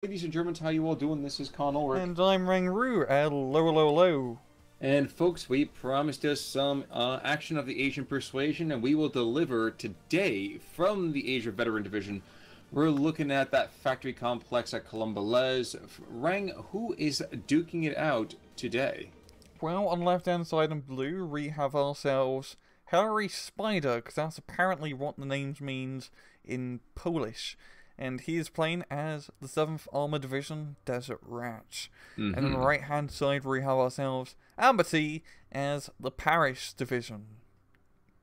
Ladies and Germans, how you all doing? This is Con Ulrich. And I'm Rangru. Hello, hello, hello. And folks, we promised us some action of the Asian Persuasion, and we will deliver today from the Asia Veteran Division. We're looking at that factory complex at Colombo-Les. Rang, who is duking it out today? Well, on the left-hand side in blue, we have ourselves Harry Spider, because that's apparently what the name means in Polish. And he is playing as the 7th Armored Division Desert Rat. And on the right-hand side, we have ourselves AmberT as the Parish Division.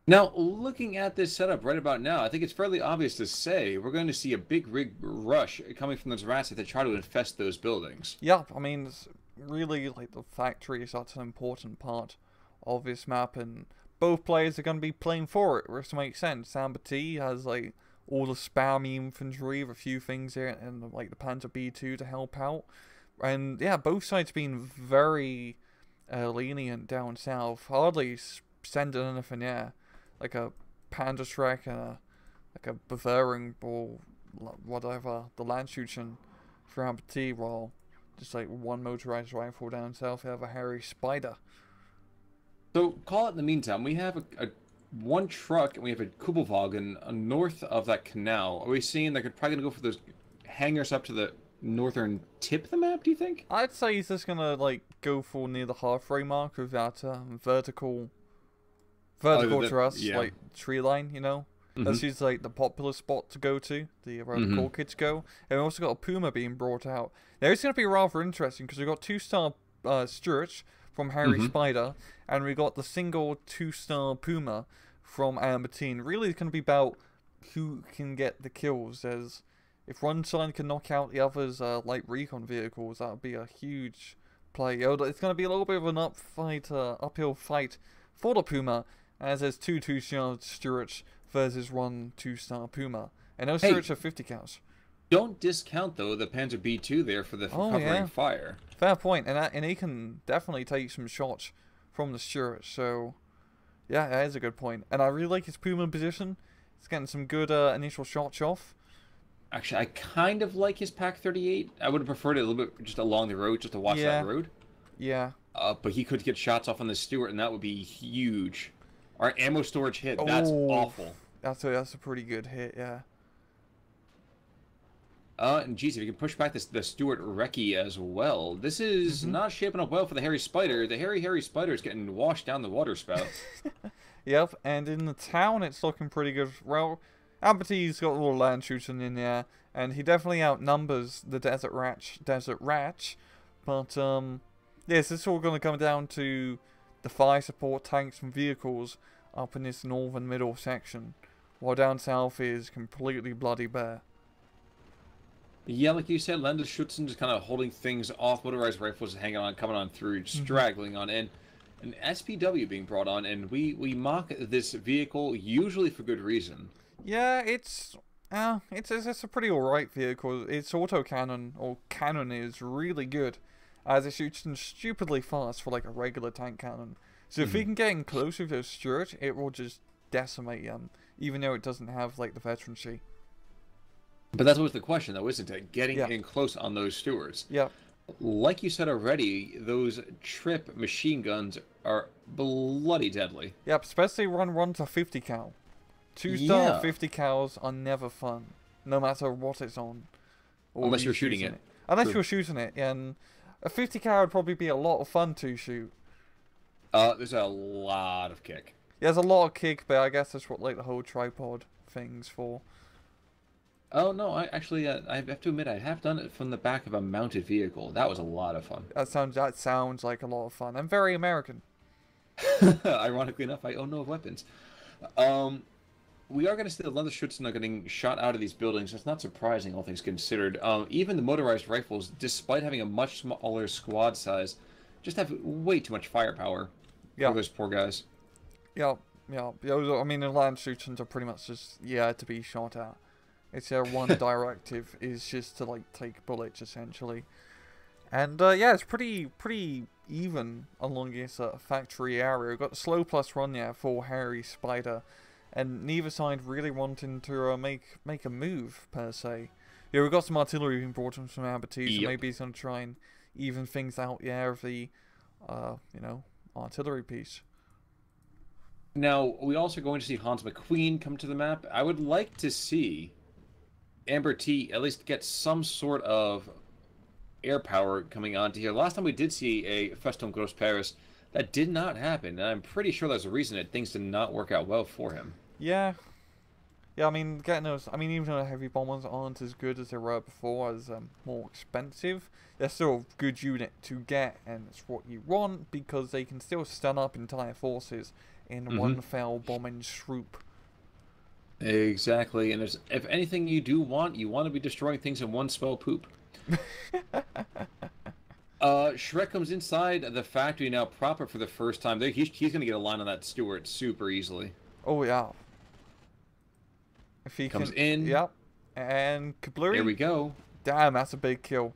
Now, looking at this setup right about now, I think it's fairly obvious to say we're going to see a big rig rush coming from those rats that try to infest those buildings. Yep, I mean, it's really, like, the factory is such an important part of this map, and both players are going to be playing for it, which makes sense. AmberT has, like, all the spammy infantry, with a few things here, and like the Panzer B2 to help out. And yeah, both sides being very lenient down south. Hardly sending anything there, like a Panzer Shrek and a Bavarian or whatever, the Landshuten for AmberT, while just like one motorized rifle down south, we have a Harry Spider. So, call it in the meantime, we have a one truck and we have a Kubelwagen north of that canal. Are we seeing they're probably going to go for those hangars up to the northern tip of the map, do you think? I'd say he's just going to like go for near the halfway mark of that vertical to us, yeah. like tree line, you know? That's just like the popular spot to go to, where the cool kids go. And we also got a Puma being brought out. Now it's going to be rather interesting because we've got 2-star Stuart from Harry Spider, and we got the single 2-star Puma from AmberT. Really, it's going to be about who can get the kills. As if one side can knock out the other's light recon vehicles, that would be a huge play. It's going to be a little bit of an uphill fight for the Puma, as there's 2-star Stuarts versus 1 2-star Puma, and those Stuarts are 50 cows. Don't discount though the Panzer B2 there for the covering fire. Fair point, and he can definitely take some shots from the Stuart. So yeah, that is a good point. And I really like his Puma position. He's getting some good initial shots off. Actually, I kind of like his Pack 38. I would have preferred it a little bit just along the road, just to watch that road. Yeah. But he could get shots off on the Stuart, and that would be huge. Our ammo storage hit. That's awful. That's a pretty good hit. Yeah. And geez, if you can push back the Stuart Recce as well. This is not shaping up well for the Harry Spider. The Harry Spider is getting washed down the water spout. Yep, and in the town it's looking pretty good. Well, AmberT's got a little Landshuten in there, and he definitely outnumbers the Desert Rat. But yes, it's all going to come down to the fire support tanks and vehicles up in this northern middle section, while down south is completely bloody bare. Yeah, like you said, Landshuten just kind of holding things off. Motorized rifles hanging on, coming on through, straggling on in. An SPW being brought on, and we mock this vehicle usually for good reason. Yeah, it's a pretty alright vehicle. Its autocannon, or cannon, is really good, as it shoots them stupidly fast for like a regular tank cannon. So if we can get in close with those Stuart, it will just decimate them, even though it doesn't have like the veterancy. But that's always the question, though, isn't it? Getting in close on those Stuarts. Yeah. Like you said already, those Trip machine guns are bloody deadly. Yep, especially run to 50 cal. 2-star 50 cals are never fun, no matter what it's on. Unless you're shooting it. Unless you're shooting it, and a 50 cal would probably be a lot of fun to shoot. There's a lot of kick. Yeah, there's a lot of kick, but I guess that's what like the whole tripod thing's for. Oh no, I have to admit I have done it from the back of a mounted vehicle. That was a lot of fun. That sounds like a lot of fun. I'm very American. Ironically enough, I own no weapons. We are going to see the Landshuten getting shot out of these buildings. That's not surprising, all things considered. Even the motorized rifles, despite having a much smaller squad size, just have way too much firepower for those poor guys. Yeah. I mean, the Landshutens are pretty much just to be shot at. It's their one directive is just to like take bullets essentially, and yeah, it's pretty even along this factory area. We've got the slow plus run there for Harry Spider, and neither side really wanting to make a move per se. Yeah, we've got some artillery being brought in from AmberT, so Yep. maybe he's going to try and even things out, yeah, of the, you know, artillery piece. Now, we also are going to see Hans McQueen come to the map. I would like to see AmberT at least get some sort of air power coming onto here. Last time we did see a Festum Gross Paris, that did not happen, and I'm pretty sure there's a reason that things did not work out well for him. Yeah. Yeah, I mean, getting those, I mean, even though heavy bombers aren't as good as they were before, as more expensive, they're still a good unit to get, and it's what you want, because they can still stun up entire forces in one fell bombing swoop. Exactly, and there's, if anything you do want, you want to be destroying things in one spell poop. Shrek comes inside the factory now proper for the first time. He's going to get a line on that Stuart super easily. Oh, yeah. If he Comes can, in. Yep. And Kablooey. There we go. Damn, that's a big kill.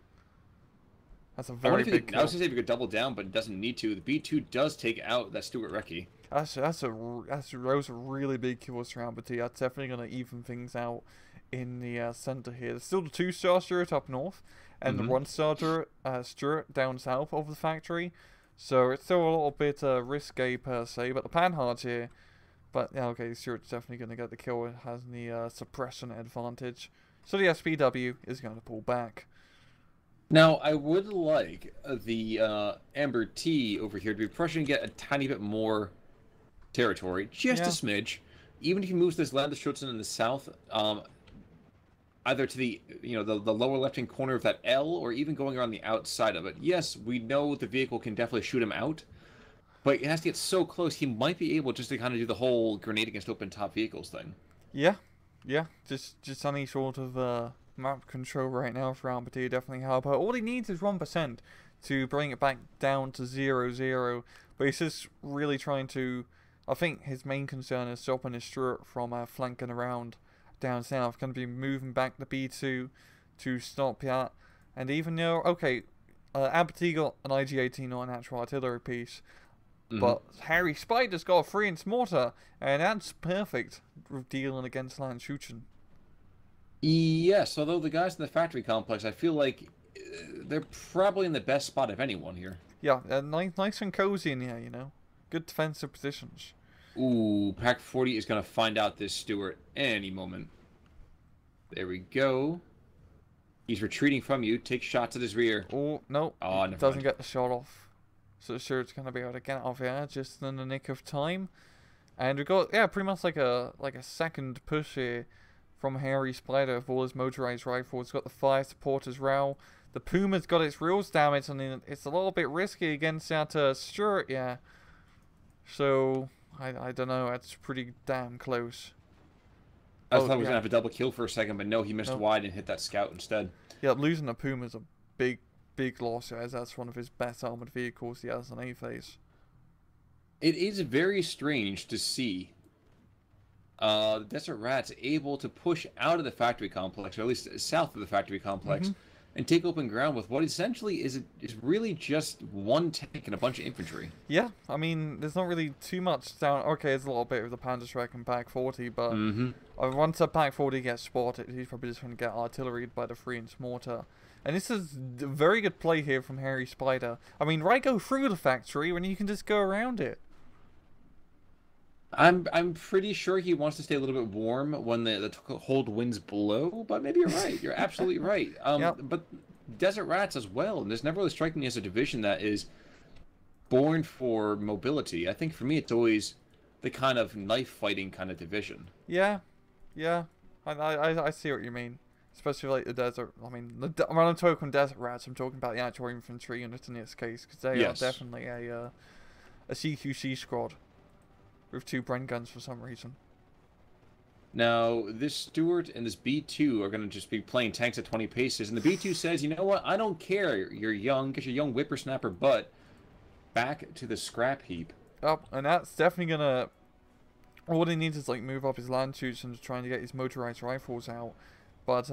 That's a very big kill. I was going to say if you could double down, but it doesn't need to. The B2 does take out that Stuart Recce. Those are really big kills for AmberT. That's definitely going to even things out in the center here. There's still the 2-star Stuart up north, and the 1-star Stuart down south of the factory. So it's still a little bit risque per se, but the Panhards here. But yeah, okay, Stuart's definitely going to get the kill. It has the suppression advantage. So the SPW is going to pull back. Now, I would like the AmberT over here to be pressuring and get a tiny bit more territory, just a smidge. Even if he moves this Landesschützen in the south, either to the the lower left-hand corner of that L, or even going around the outside of it. Yes, we know the vehicle can definitely shoot him out, but it has to get so close he might be able just to kind of do the whole grenade against open top vehicles thing. Yeah, just any sort of map control right now for AmberT definitely help. But all he needs is 1% to bring it back down to 0-0. But he's just really trying to. I think his main concern is stopping his Stuart from flanking around down south. Going to be moving back the B2 to stop that. And even though, okay, AmberT got an IG-18 on an actual artillery piece, but Harry Spider's got a 3-inch mortar, and that's perfect for dealing against Landesschützen. Yes, although the guys in the factory complex, I feel like they're probably in the best spot of anyone here. Yeah, nice and cozy in here, you know. Good defensive positions. Ooh, Pack 40 is going to find out this Stuart any moment. There we go. He's retreating from you. Take shots at his rear. Oh, no. Oh, doesn't get the shot off. So sure it's going to be able to get out of here just in the nick of time. And we've got, yeah, pretty much like a second push here from Harry Spider with all his motorized rifles. He's got the fire support as well. The Puma's got its reels damaged, and it's a little bit risky against that Stuart, yeah. So, I don't know, that's pretty damn close. I thought he was going to have a double kill for a second, but no, he missed wide and hit that scout instead. Yeah, losing the Puma is a big loss, as that's one of his best armored vehicles he has in A phase. It is very strange to see the Desert Rats able to push out of the factory complex, or at least south of the factory complex, and take open ground with what essentially is really just one tank and a bunch of infantry. Yeah, I mean, there's not really too much down. Okay, there's a little bit of the Panzerschreck and Pack 40, but once a Pack 40 gets spotted, he's probably just going to get artilleried by the 3-inch mortar. And this is a very good play here from Harry Spider. I mean, why go through the factory when you can just go around it? I'm pretty sure he wants to stay a little bit warm when the cold winds blow, but maybe you're right. You're absolutely right. But Desert Rats as well, and there's never really striking me as a division that is born for mobility. I think for me it's always the kind of knife fighting kind of division. Yeah. I see what you mean. Especially like the desert. I mean, when I'm talking Desert Rats, I'm talking about the actual infantry units in this case, because they are definitely a CQC squad with 2 Bren guns for some reason. Now, this Stuart and this B2 are going to just be playing tanks at 20 paces, and the B2 says, you know what, I don't care, you're young, get your young whippersnapper butt back to the scrap heap. Up, and that's definitely going to... All he needs is, like, move up his Landshoots and trying to get his motorized rifles out. But,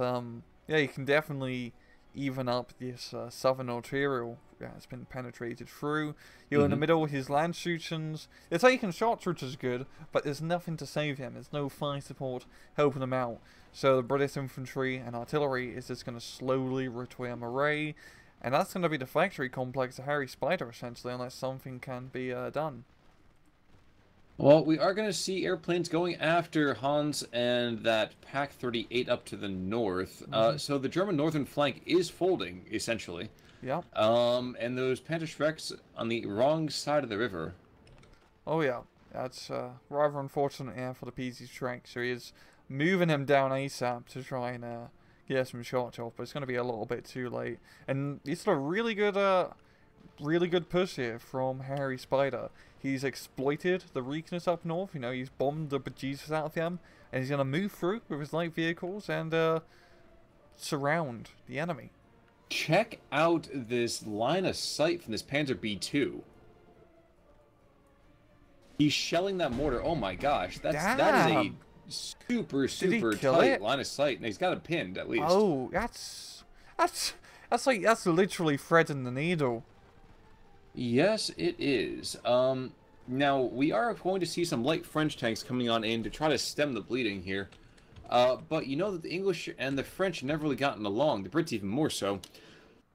yeah, you can definitely even up this southern arterial yeah, it's been penetrated through. You're in the middle, his land shootings. They're taking shots, which is good, but there's nothing to save him. There's no fire support helping him out. So the British infantry and artillery is just going to slowly retire array. And that's going to be the factory complex of Harry Spider, essentially, unless something can be done. Well, we are going to see airplanes going after Hans and that Pack 38 up to the north. So the German northern flank is folding, essentially. Yeah. And those Panzerschrecks on the wrong side of the river. Oh, yeah. That's rather unfortunate, yeah, for the PZ Shrek. So he is moving him down ASAP to try and get some shots off, but it's going to be a little bit too late. And it's a really good push here from Harry Spider. He's exploited the weakness up north. You know, he's bombed the bejesus out of them, and he's going to move through with his light vehicles and surround the enemy. Check out this line of sight from this Panzer B2. He's shelling that mortar. Oh my gosh, that is a super tight line of sight, and he's got it pinned at least. Oh, that's literally threading the needle. Yes, it is. Now we are going to see some light French tanks coming on in to try to stem the bleeding here. But you know that the English and the French never really gotten along. The Brits even more so.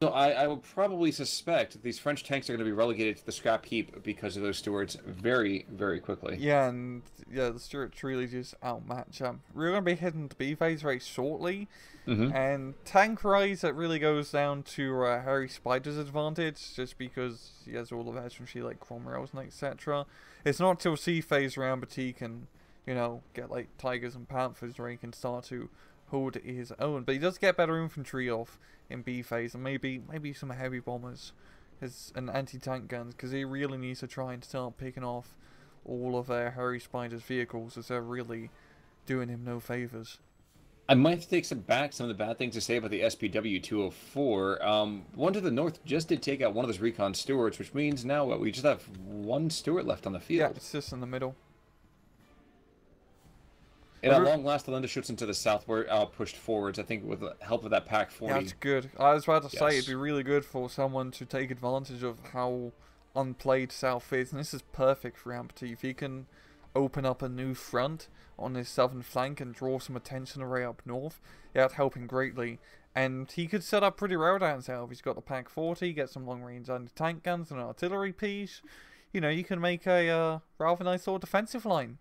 So I will probably suspect that these French tanks are going to be relegated to the scrap heap because of those Stuarts very, very quickly. Yeah, and yeah, the Stuarts really just outmatch them. We're going to be heading to B phase very shortly. And tank rise, that really goes down to Harry Spider's advantage, just because he has all the veterancy like Cromwell's and etc. It's not till C phase where AmberT can, you know, get like Tigers and Panthers where he can start to hold his own. But he does get better infantry off in B phase, and maybe some heavy bombers and anti-tank guns, because he really needs to try and start picking off all of Harry Spider's vehicles, as they're really doing him no favors. I might have to take back some of the bad things to say about the SPW-204. One to the north just did take out one of those recon Stuarts, which means now we just have one Stuart left on the field. Yeah, it's just in the middle. And at long last, the Landesschützen to the south were pushed forwards, I think, with the help of that Pack 40. Yeah, that's good. I was about to say, it'd be really good for someone to take advantage of how unplayed South is, and this is perfect for AmberT. If he can open up a new front on his southern flank and draw some attention array up north, yeah, that'd help him greatly. And he could set up pretty well down south. He's got the Pack 40, get some long-range anti-tank guns and an artillery piece. You know, you can make a rather nice little defensive line.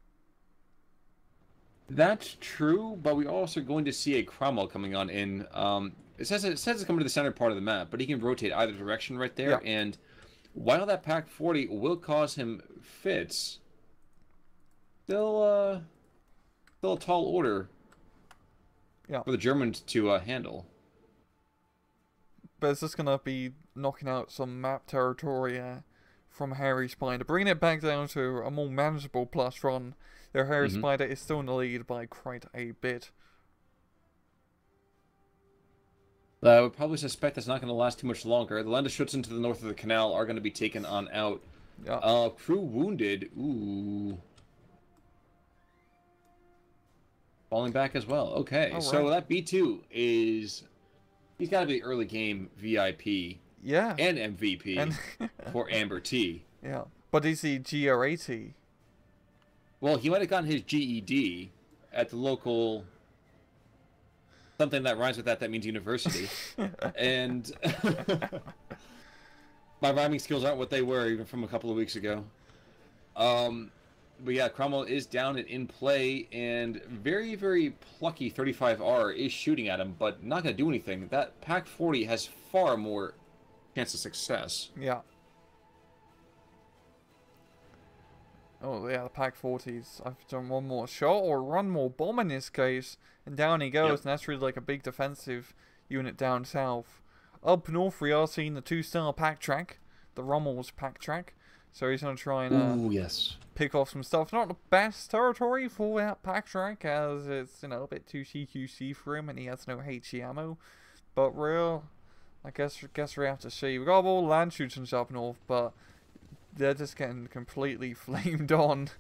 That's true, but we're also going to see a Cromwell coming on in. It says it's coming to the center part of the map, but he can rotate either direction right there. Yeah. And while that Pack 40 will cause him fits, still a tall order for the Germans to handle. But it's just going to be knocking out some map territory from Harry Spider, bringing it back down to a more manageable plus run. Their Harry Spider is still in the lead by quite a bit. I would probably suspect that's not going to last too much longer. The Landesschützen to the north of the canal are going to be taken on out. Yeah. Crew wounded. Ooh. Falling back as well. Okay, so that B2 is... He's got to be early game VIP. Yeah. And MVP for AmberT. Yeah. But is he GR80? Well, he might have gotten his GED at the local... Something that rhymes with that means university. And... my rhyming skills aren't what they were even from a couple of weeks ago. But yeah, Cromwell is down and in play, and very, very plucky 35R is shooting at him, but not going to do anything. That Pack 40 has far more chance of success. Yeah. Oh yeah, the Pack 40s. I've done one more shot, or one more bomb in this case, and down he goes, and that's really like a big defensive unit down south. Up north we are seeing the 2-star Pack Track, the Rommel's Pack Track. So he's going to try and pick off some stuff. Not the best territory for that Pack Track, as it's, you know, a bit too CQC for him, and he has no HE ammo. But I guess we have to see. We got all land shootings up north, but they're just getting completely flamed on.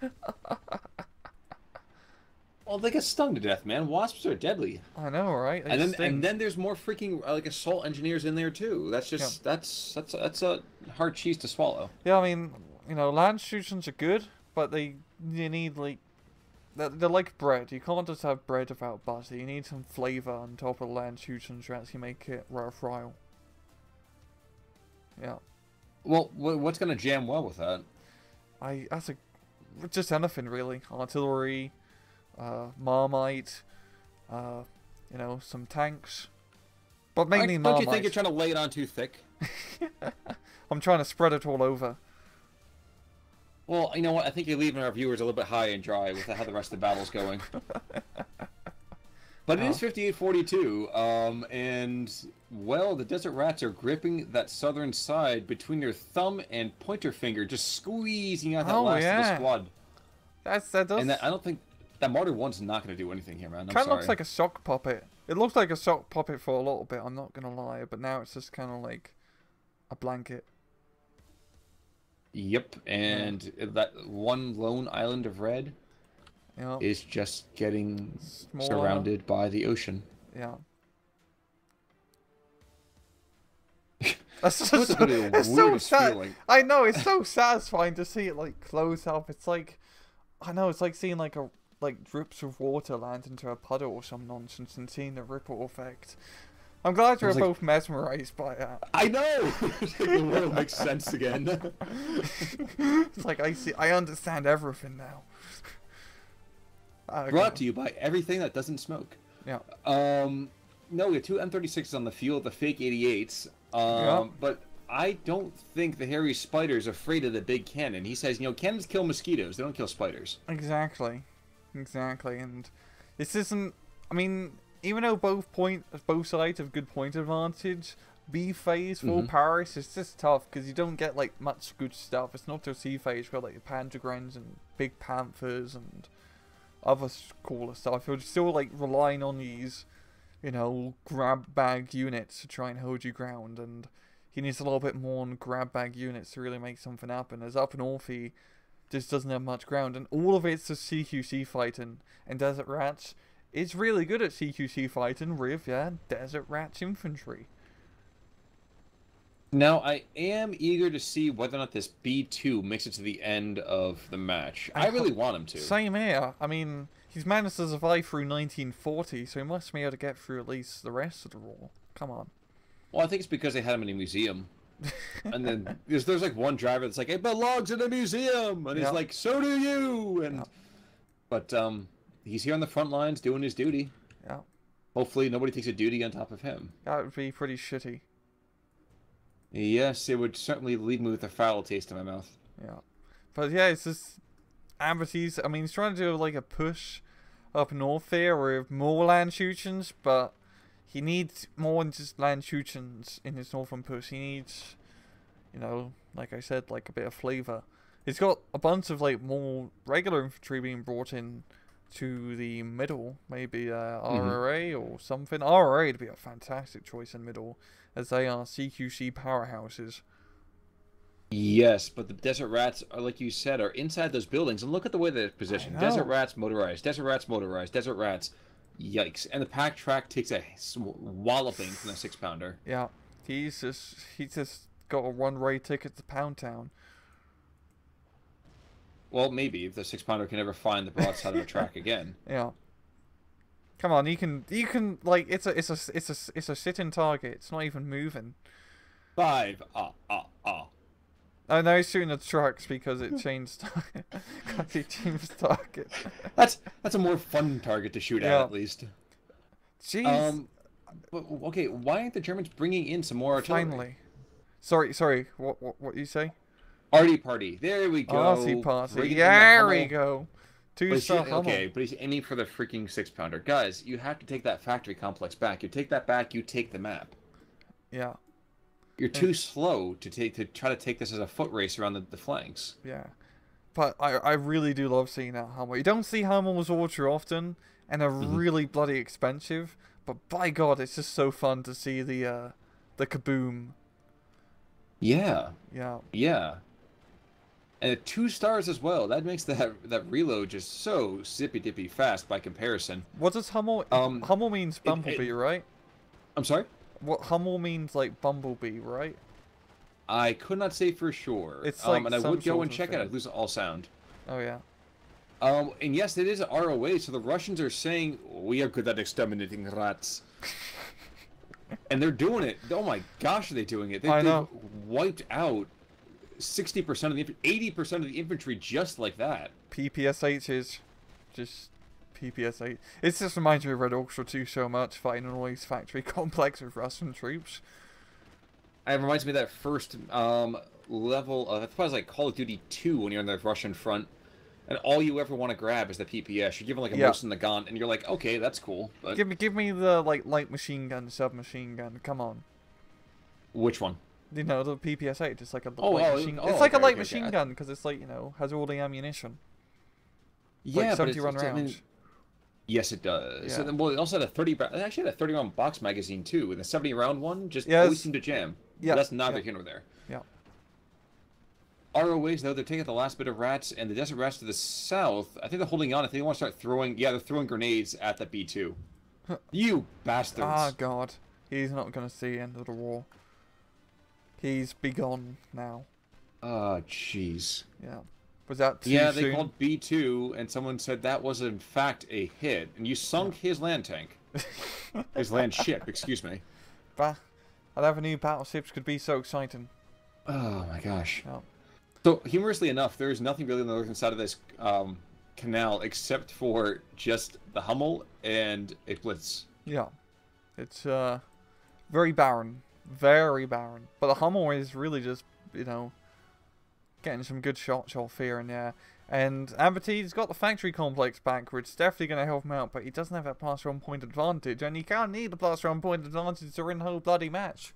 Oh, they get stung to death, man. Wasps are deadly. I know, right? And then there's more freaking like assault engineers in there too. That's just that's a hard cheese to swallow. Yeah, I mean, you know, land shootings are good, but you need like they're like bread. You can't just have bread without butter. You need some flavor on top of land shootings to actually make it worthwhile. Yeah. Well, what's gonna jam well with that? Just anything really. Artillery, Marmite, you know, some tanks. But mainly Marmite. Don't you think you're trying to lay it on too thick? I'm trying to spread it all over. Well, you know what? I think you're leaving our viewers a little bit high and dry with how the rest of the battle's going. But it is 58-42, and, well, the Desert Rats are gripping that southern side between their thumb and pointer finger, just squeezing out that last of the squad. That does... And I don't think... That Martyr 1's not going to do anything here, man. Kind of looks like a sock puppet. It looked like a sock puppet for a little bit, I'm not going to lie, but now it's just kind of like a blanket. Yep, and that one lone island of red... Yep. is just getting surrounded by the ocean. Yeah. That's so sad. Feeling. I know, it's so satisfying to see it like close up. It's like, I know, it's like seeing like drips of water land into a puddle or some nonsense and seeing the ripple effect. I'm glad you're both mesmerized by that. I know. The world makes sense again. It's like I understand everything now. Brought to you by everything that doesn't smoke. Yeah. No, we have two M36s on the field, the fake 88s. But I don't think the hairy spider's afraid of the big cannon. He says, you know, cannons kill mosquitoes. They don't kill spiders. Exactly. And this isn't... I mean, even though both sides have good point advantage, B phase for Paris is just tough because you don't get like much good stuff. It's not just C phase. You've got like the Pantogrens and Big Panthers and other cooler stuff. You're still like relying on these, you know, grab bag units to try and hold your ground, and he needs a little bit more on grab bag units to really make something happen. As up north, he just doesn't have much ground, and all of it's just CQC fighting. And Desert Rats is really good at CQC fighting with, Desert Rats infantry. Now, I am eager to see whether or not this B2 makes it to the end of the match. I really want him to. Same here. I mean, he's managed to survive through 1940, so he must be able to get through at least the rest of the war. Come on. Well, I think it's because they had him in a museum. And then there's like one driver that's like, it belongs in a museum! And he's like, so do you! And But he's here on the front lines doing his duty. Yeah. Hopefully nobody takes a duty on top of him. That would be pretty shitty. Yes, it would certainly leave me with a foul taste in my mouth. Yeah. But yeah, it's just AmberT. I mean, he's trying to do like a push up north there with more land shootings, but he needs more than just land shootings in his northern push. He needs, you know, like I said, like a bit of flavor. He's got a bunch of like more regular infantry being brought in to the middle, maybe RRA or something. RRA would be a fantastic choice in middle, as they are CQC powerhouses. Yes, but the Desert Rats, are, like you said, are inside those buildings. And look at the way they're positioned. Desert Rats motorized. Desert Rats motorized. Desert Rats. Yikes. And the pack track takes a walloping from the 6-pounder. Yeah. He's just got a one-way ticket to Pound Town. Well, maybe, if the 6-pounder can ever find the broadside of the track again. Yeah. Come on, you can like it's a sitting target. It's not even moving. 5. Oh no, he's shooting the trucks because it changed target. Because he changed target. That's a more fun target to shoot at least. Jeez. Okay, why aren't the Germans bringing in some more artillery? Finally. Sorry. What you say? Arty party. There we go. Arty party. There we go. Okay, but he's aiming for the freaking 6-pounder. Guys, you have to take that factory complex back. You take that back, you take the map. Yeah. You're too slow to try to take this as a foot race around the flanks. Yeah. But I really do love seeing that Hummer. You don't see Hummers all too often, and they're really bloody expensive. But by God, it's just so fun to see the kaboom. Yeah. Yeah. Yeah. And 2 stars as well. That makes that reload just so zippy dippy fast by comparison. What does Hummel? Hummel means bumblebee, right? I'm sorry? What Hummel means, like bumblebee, right? I could not say for sure. It's like and I some would go sort and of check it. thing. I'd lose all sound. Oh yeah. And yes, it is an ROA, so the Russians are saying, we are good at exterminating rats. And they're doing it. Oh my gosh, are they doing it? I know. They've wiped out 60% of the 80% of the infantry just like that. PPSHs. Just PPSH. It just reminds me of Red Orchestra 2 so much, fighting an always factory complex with Russian troops. It reminds me of that first level of, I thought it was like Call of Duty 2 when you're on the Russian front. And all you ever want to grab is the PPS. You're given like a Mosin Nagant, and you're like, okay, that's cool. But give me the like light machine gun, submachine gun. Come on. which one? You know, the PPS-8. It's like a machine. Oh, It's like okay, a light okay, machine gun because it's like, you know, has all the ammunition. Yeah, like but 70 rounds. I mean, yes, it does. Yeah. So then, well, it also had a 30. It actually had a 30-round box magazine too, and the 70-round one just Yes. always seemed to jam. Yeah. But that's neither here nor there. Yeah. ROAs though, they're taking the last bit of rats, and the desert rats to the south. I think they're holding on. I think they want to start throwing. Yeah, they're throwing grenades at the B2. You bastards! Ah, God. He's not going to see the end of the war. He's begone now. Oh, jeez. Yeah. Was that too Yeah, soon? they called B2, and someone said that was in fact a hit, and you sunk his land tank. His land ship, excuse me. Bah. I never knew battleships could be so exciting. Oh my gosh. Yeah. So, humorously enough, there is nothing really on the northern side of this canal except for just the Hummel and a Blitz. Yeah. It's very barren. Very barren. But the Hummel is really just, you know, getting some good shots off here and there. And AmberT's got the factory complex back, which is definitely going to help him out, but he doesn't have that plus 1 point advantage, and he can't need the plus 1 point advantage to win the whole bloody match.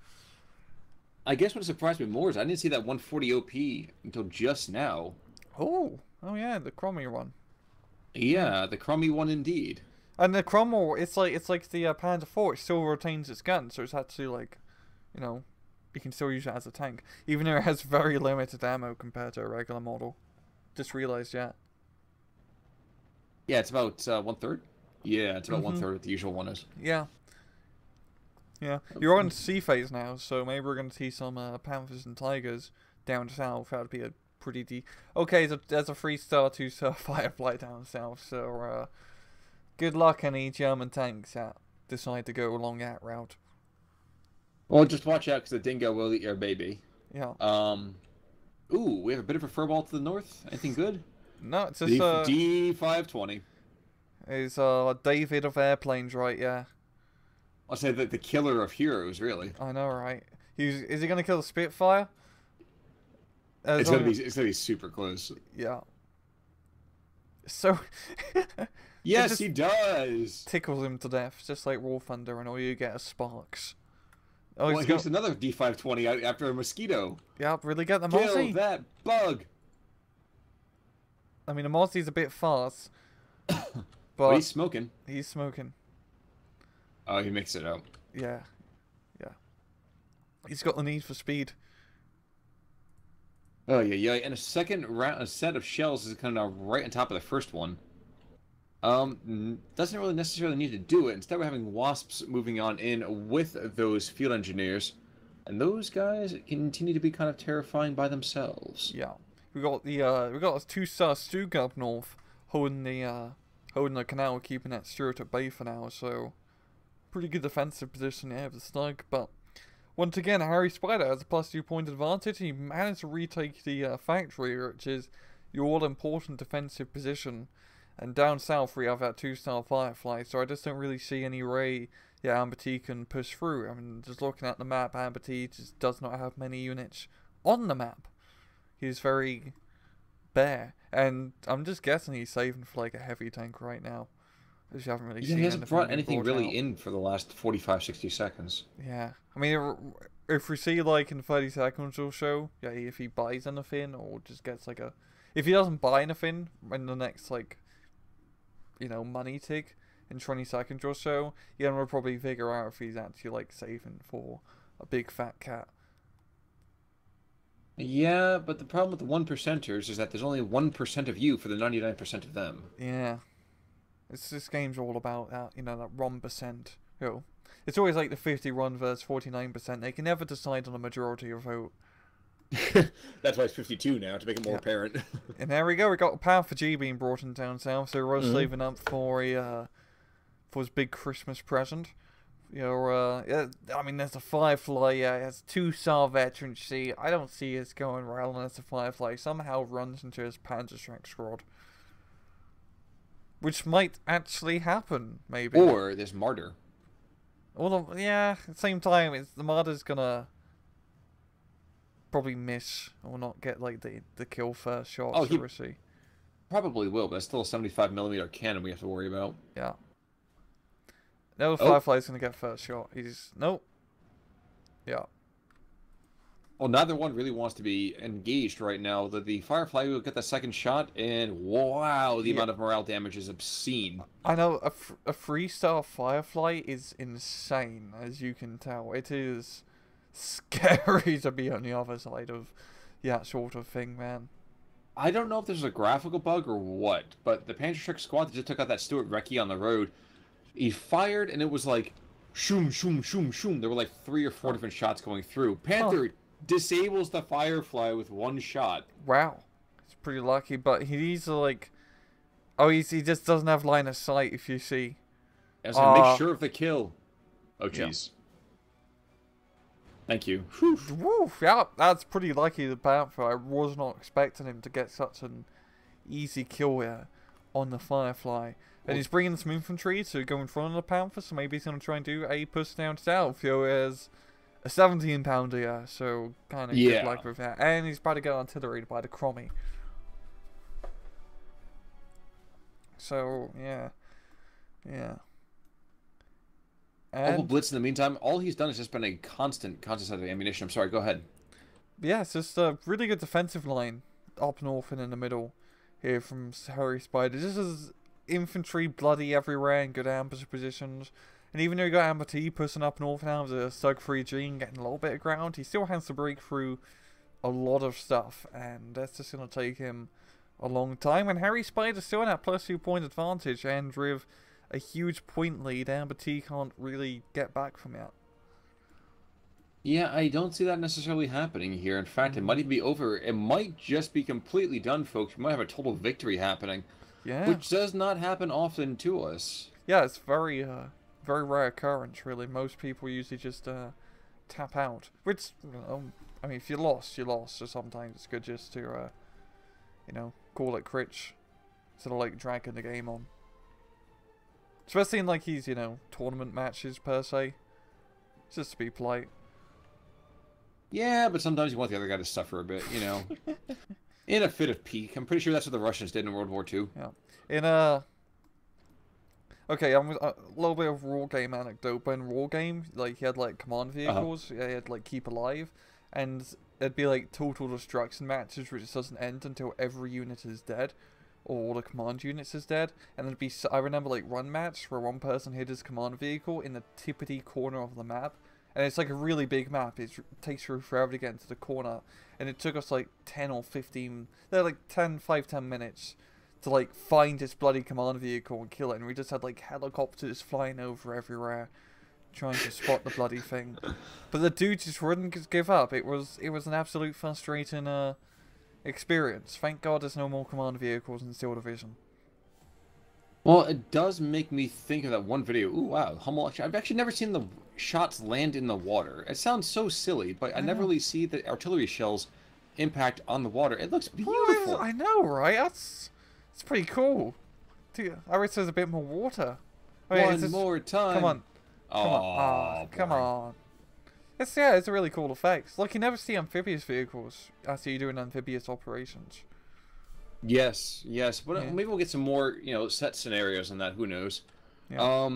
I guess what surprised me more is I didn't see that 140 OP until just now. Oh yeah, the Cromie one. Yeah, the crummy one indeed. And the Cromwell, it's like the Panzer IV. It still retains its gun, so it's actually like, you know, you can still use it as a tank, even though it has very limited ammo compared to a regular model. Just realized that. Yeah, it's about 1/3. Yeah, it's about 1/3 what the usual one is. Yeah. Yeah, you're on sea phase now, so maybe we're going to see some Panthers and Tigers down south. That would be a pretty Okay, so there's a 3-star, 2-star Firefly down south, so good luck any German tanks that decide to go along that route. Well, just watch out because the Dingo will eat your baby. Yeah. Ooh, we have a bit of a furball to the north. Anything good? No, it's just D520. It's David of airplanes, right? Yeah. I'll say that the killer of heroes, really. I know, right? Is he gonna kill the Spitfire? It's gonna be super close. Yeah. So. Yes, he does. Tickles him to death, just like War Thunder, and all you get is sparks. Oh, well, here's another D520 after a mosquito. Yeah, really get the Kill Mozzie. that bug. I mean, the Mozzie's a bit fast, but he's smoking. He's smoking. Oh, he makes it out. Yeah, yeah. He's got the need for speed. Oh yeah. And a set of shells is kind of right on top of the first one. Doesn't really necessarily need to do it. Instead, we're having wasps moving on in with those field engineers, and those guys continue to be kind of terrifying by themselves. Yeah, we got a 2-star Stuka up north holding the canal, keeping that Stuart at bay for now. So pretty good defensive position there with the snug. But once again, Harry Spider has a plus 2 point advantage. He managed to retake the factory, which is your all-important defensive position. And down south we have that 2-star Firefly, so I just don't really see any way AmberT can push through. I mean, just looking at the map, AmberT just does not have many units on the map. He's very bare, and I'm just guessing he's saving for like a heavy tank right now. Because you haven't really seen he hasn't brought anything really out. in for the last 45-60 seconds. Yeah, I mean, if we see like in 30 seconds or so, if he buys anything or just gets like if he doesn't buy anything in the next like, you know, money tick in 20 seconds or so, we'll probably figure out if he's actually like saving for a big fat cat. Yeah, but the problem with the 1%ers is that there's only 1% of you for the 99% of them. Yeah. This game's all about that, that 1%. It's always like the 50 run versus 49%. They can never decide on a majority of vote. That's why it's 52 now, to make it more Yeah. apparent. And there we go. We got a Power for G being brought in down south, so we're saving up for his big Christmas present. Yeah, I mean, there's a Firefly. Yeah, it has 2-star veterancy. I don't see it going well unless the Firefly somehow runs into his Panzerschreck squad. Which might actually happen, maybe. Or this Martyr. Yeah, at the same time, the Martyr's gonna probably miss or not get like the kill first shot. Oh, he we'll see. Probably will, but it's still a 75mm cannon we have to worry about. Yeah. No, Firefly's gonna get first shot. Nope. Yeah. Well, neither one really wants to be engaged right now. The Firefly will get the second shot, and wow, the amount of morale damage is obscene. I know, a 3-star Firefly is insane, as you can tell. It is scary to be on the other side of that sort of thing, man. I don't know if this is a graphical bug or what, but the Panzerschreck squad that just took out that Stuart Recce on the road, he fired, and it was like, shoom, shoom, shoom, shoom. There were like 3 or 4 different shots going through. Panther disables the Firefly with 1 shot. Wow. It's pretty lucky, but he's like... Oh, he just doesn't have line of sight, if you see. I was going to make sure of the kill. Oh, jeez. Yeah. Thank you. Woo, yeah, that's pretty lucky, the Panther. I was not expecting him to get such an easy kill here on the Firefly. And he's bringing some infantry to go in front of the Panther, so maybe he's going to try and do a push down south. As a 17-pounder, yeah, so kind of good luck with that. And he's about to get artillery by the Crommy. So, yeah. Yeah. And Blitz in the meantime, all he's done is just been a constant set of ammunition. I'm sorry, go ahead. Yeah, it's just a really good defensive line up north and in the middle here from Harry Spider. Just as infantry bloody everywhere in good ambush positions. And even though you got AmberT pushing up north now with a Sug 3G and getting a little bit of ground, he still has to break through a lot of stuff. And that's just going to take him a long time. And Harry Spider's still in that +2 point advantage. And with a huge point lead, AmberT can't really get back from that. Yeah, I don't see that necessarily happening here. In fact, it might even be over. It might just be completely done, folks. We might have a total victory happening. Yeah. Which does not happen often to us. Yeah, it's very rare occurrence, really. Most people usually just tap out. Which, I mean, if you lost, you lost. So sometimes it's good just to, call it critch. Instead of, like, dragging the game on. Especially in, like, these, tournament matches, per se. Just to be polite. Yeah, but sometimes you want the other guy to suffer a bit, in a fit of pique. I'm pretty sure that's what the Russians did in World War II. Yeah. Okay, a little bit of Raw Game anecdote, but in Raw Game, like, he had, like, command vehicles, he had, like, keep alive, and it'd be, like, total destruction matches where it just doesn't end until every unit is dead, or all the command units is dead, and it'd be, I remember, like, one match where one person hit his command vehicle in the tippity corner of the map, and it's, like, a really big map, it takes you forever to get into the corner, and it took us, like, 10 or 15, they're, like, 10 minutes, to, like, find his bloody command vehicle and kill it, and we just had, like, helicopters flying over everywhere, trying to spot the bloody thing. But the dude just wouldn't give up. It was an absolute frustrating experience. Thank God there's no more command vehicles in Steel Division. Well, it does make me think of that one video. Ooh, wow, Hummel. I've actually never seen the shots land in the water. It sounds so silly, but I never really see the artillery shells impact on the water. It looks beautiful. Well, I know, right? It's pretty cool. Dude, I wish there's a bit more water. One more time. Come on. Come on. It's a really cool effect. Like, you never see amphibious vehicles after you doing amphibious operations. Yes, but maybe we'll get some more, set scenarios on that. Who knows? Yeah.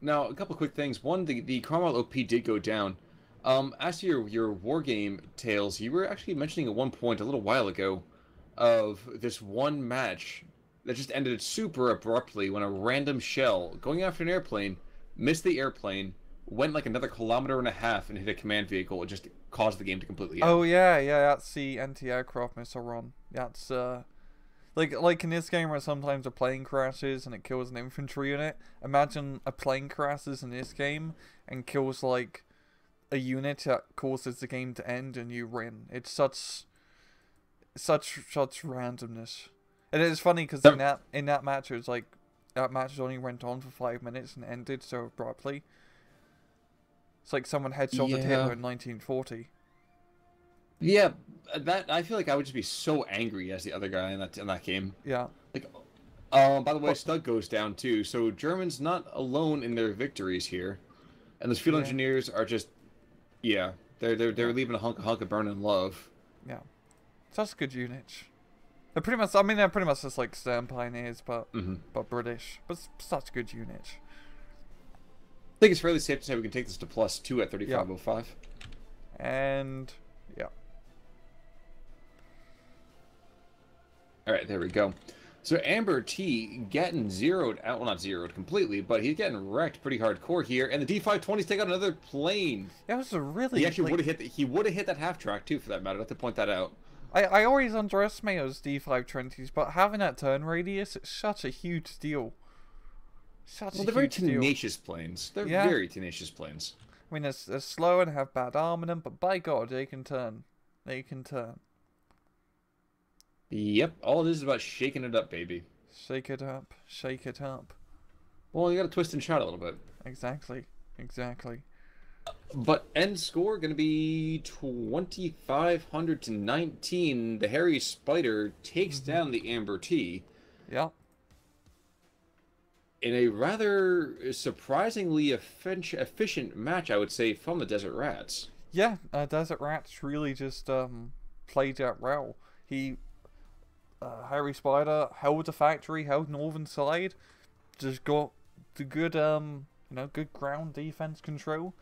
Now, a couple quick things. One, the Cromwell OP did go down. As to your war game tales, you were actually mentioning at one point a little while ago of this one match that just ended super abruptly when a random shell going after an airplane missed the airplane, went like another kilometer and a half and hit a command vehicle, it just caused the game to completely end. Oh yeah, that's the anti-aircraft missile run. That's like in this game where sometimes a plane crashes and it kills an infantry unit. Imagine a plane crashes in this game and kills like a unit that causes the game to end and you win. It's such randomness. And it's funny because in that match it was like that match only went on for 5 minutes and ended so abruptly. It's like someone headshot Hitler in 1940. Yeah, that I feel like I would just be so angry as the other guy in that game. Yeah. Like, by the way, Stug goes down too. So Germans not alone in their victories here, and those field engineers are just, they're leaving a hunk of burning love. Yeah, such good units. They're pretty much. I mean, they're pretty much just like Stern Pioneers, but British. But such good units. I think it's fairly safe to say we can take this to +2 at 3505. And yeah. All right, there we go. So AmberT getting zeroed out. Well, not zeroed completely, but he's getting wrecked pretty hardcore here. And the D-520s take out another plane. That was a really... He actually would have hit. He would have hit that half track too, for that matter. I have to point that out. I always underestimate those D-520s, but having that turn radius, it's such a huge deal. They're very tenacious planes. They're very tenacious planes. I mean, they're slow and have bad armor in them, but by God, they can turn. They can turn. Yep, all it is about shaking it up, baby. Shake it up, shake it up. Well, you gotta twist and shout a little bit. Exactly. But end score gonna be 2,500 to 19. The Harry Spider takes down the AmberT. Yep. In a rather surprisingly efficient match, I would say, from the Desert Rats. Yeah, Desert Rats really just played out well. Harry Spider held the factory, held northern side, just got the good good ground defense control,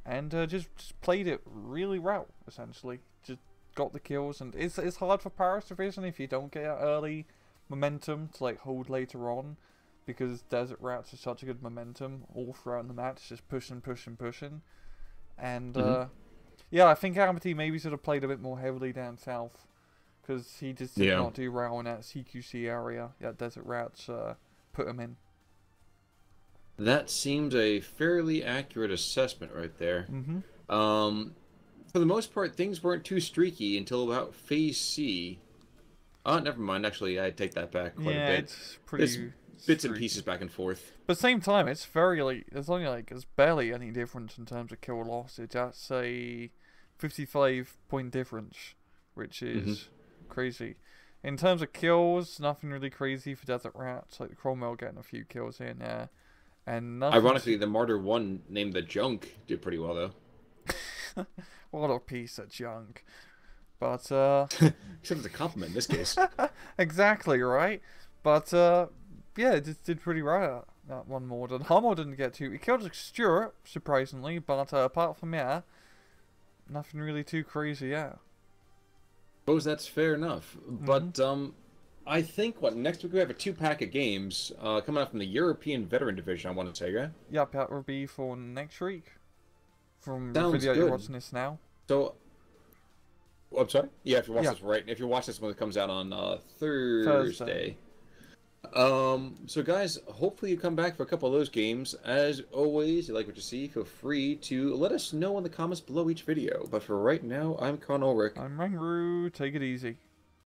and just played it really well. Essentially, just got the kills, and it's hard for Paris Division if you don't get early momentum to like hold later on, because Desert Rats is such a good momentum all throughout the match, just pushing, and I think AmberT maybe should have played a bit more heavily down south. Because he just did not do well in that CQC area that Desert Rats put him in. That seems a fairly accurate assessment right there. For the most part, things weren't too streaky until about Phase C. Oh, never mind. Actually, I take that back quite a bit. It's pretty There's bits and pieces back and forth. But at the same time, it's there's barely any difference in terms of kill loss. It's just a 55-point difference, which is... crazy. In terms of kills, nothing really crazy for Desert Rats. Like Cromwell getting a few kills in there, and ironically, the Martyr 1 named the Junk did pretty well though. What a piece of junk! But except it's a compliment in this case. Exactly right. But it just did pretty right. That one more than Hummel didn't get to. He killed Stuart surprisingly, but apart from that, nothing really too crazy. Suppose that's fair enough. But I think next week we have a 2-pack of games coming out from the European Veteran Division, I want to say, right? Yep, that will be for next week. From Sounds the video good. you're watching this now. So, I'm sorry? Yeah, if you watch this right. If you watch this when it comes out on Thursday. So guys, hopefully you come back for a couple of those games. As always, you like what you see, feel free to let us know in the comments below each video. But for right now, I'm Con Ulrich. I'm Rangru. Take it easy.